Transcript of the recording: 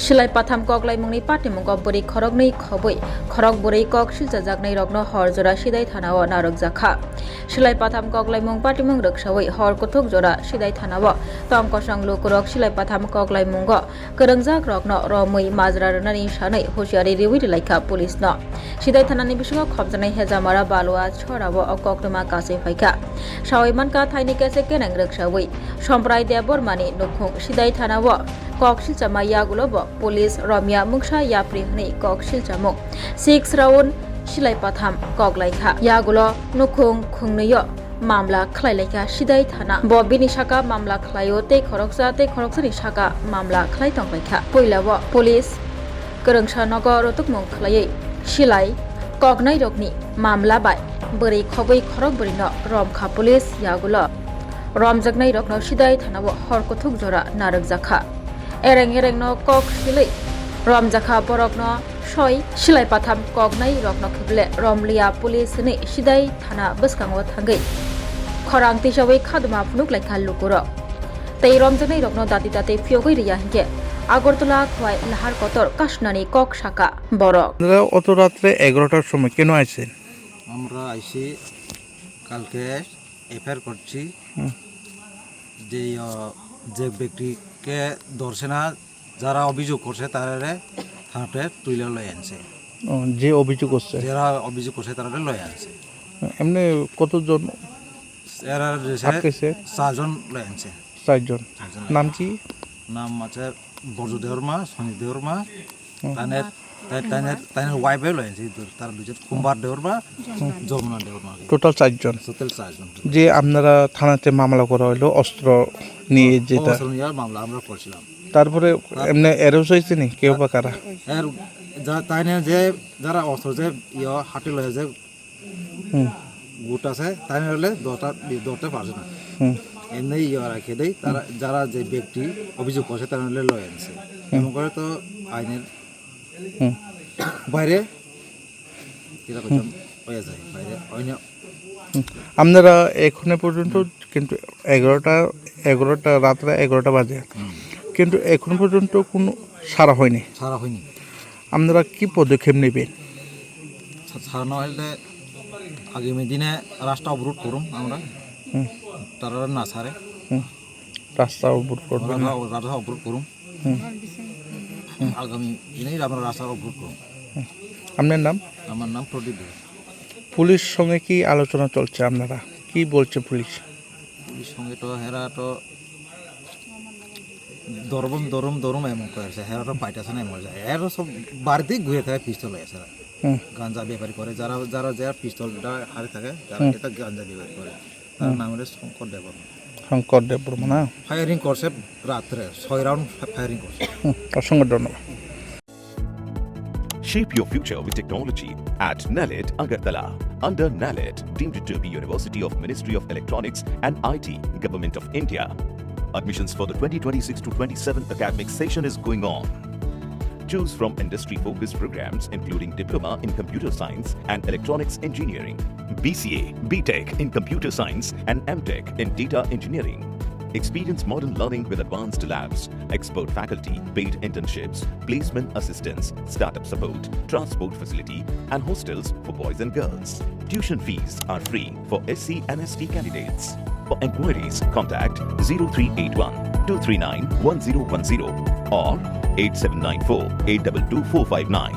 Silai patham kok lai mungni patimung kok bori khorok nei khoboi khorok bori kok Silchanairogno hor jora Sidhai thanao narokjakha Silai patham kok lai mung patimung roksawi hor kothok jora Sidhai thanao tom kosang lokorok Silai patham kok lai mungo korongjak rokno romui majra rani sanai hosiari riwi laika police no Sidhai Thanani bisingo khobjanai hejamara balwa chorabo okoknoma kase phaika sawaimanka Thaini Kesekreng roksawi somprai debormani nukhung Sidhai thanao kok Silchanairogno police Romya mungsa yapri hni kok Silchamung 6 round Silai patham kok laika yagulo nukhung khungniyo মামলা খাইলাইকা Sidhai থানা ববিনি শাখা মামলা খাইও তে খরকসানি শাখা মামলা খাই তংলাইকা পয়লাব পুলিশ করংসা নগর রতকমং খাইयै Silai Koknairogni মামলা বাই বरै খबै খরক বরিনো Romkha পুলিশ ইয়াগুলো Romknairogno Sidhai থানাও হরকথুক জরা নারকজাখা এরেং কক Silai Romjakha borokno soi Silai patham Koknairogno khible Romlia police ni Sidhai thana bwskango thangai khorang tisawai khadma phunuk laika lukuro tei Romknairogno dati fiogoi riya hinge Agartala Khowai লাহার কতর কাশনানি কক শাখা বরক অত রাত্রে 11টার সময় কেন আইছেন? আমরা আইছি কালকে এফআইআর করছি যে ব্যক্তিকে ধরছে না যারা অভিযোগ করছে তারা থানাতে তুলে লয়ে আনছে। যে অভিযোগ করছে যারা অভিযোগ করছে তারা লয়ে আনছে। এমনি কতজন? এরা 4জন লয়ে আনছে। 4জন। নাম কি? নাম আছে বর্জ দেওরমা, সনি দেওরমা, তানের ওয়াইফে লয়ে আনছে। তার দুজন কুম্বার দেওরমা, যমুনা দেওরমা। টোটাল 4জন। যে আপনারা থানাতে মামলা করা হলো অস্ত্র নিয়ে যেটা মামলা আমরা করছিলাম। তারপরে এমনি এরও হয়েছে নি কেউ বা কারা? তাই না যে যারা অস্ত্র যে হাতে লয়ে যে গুট আছে তাই হলে ধরতে পারছে না। এমনি রাখে দেয় তারা যারা যে ব্যক্তি অভিযোগ করছে তারা হলে লয়ে আনছে। এমন করে তো আইনের বাইরে এরকম হয়ে যায় বাইরে আইনে। আপনারা এখনো পর্যন্ত কিন্তু 11টা রাত্রে 11টা বাজে কিন্তু এখন পর্যন্ত কোনো সারা হয়নি। আপনারা কি পদক্ষেপ নেবেন? সারা না হলে আগামী দিনে রাস্তা অবরোধ করুন আমরা। তারা না ছাড়ে রাস্তা অবরোধ করবেন? রাস্তা অবরোধ করুন আগামী দিনেই আমরা রাস্তা অবরোধ করুন। আপনার নাম? আমার নাম প্রদীপ। পুলিশ সঙ্গে কি আলোচনা চলছে? আপনারা কি বলছে পুলিশ? পুলিশ সঙ্গে তো হেরা তো দরম এমন করেছে। হেরা তো পাইতেছে না এমন যায়। এরা সব বাড়িতেই ঘুরে থাকে পিস্তল আছে। গাঞ্জা ব্যাপারী করে যারা যারা পিস্তলটা হারে থাকে যারা এটা গাঞ্জা ব্যাপারী করে তার নাম হলো শঙ্কর দেববর্মা না? ফায়ারিং করছে রাত্রে 6 রাউন্ড ফায়ারিং করছে। অসংখ্য ধন্যবাদ। Shape your future with technology at NALED Agartala. Under NALED, deemed to be University of Ministry of Electronics and IT, Government of India. Admissions for the 2026 to 27 academic session is going on. Choose from industry-focused programs including Diploma in Computer Science and Electronics Engineering, BCA, BTech in Computer Science and MTech in Data Engineering. Experience modern learning with advanced labs, expert faculty, paid internships, placement assistance, startup support, transport facility, and hostels for boys and girls. Tuition fees are free for SC and ST candidates. For enquiries, contact 0381 239 1010 or 8794 822 459.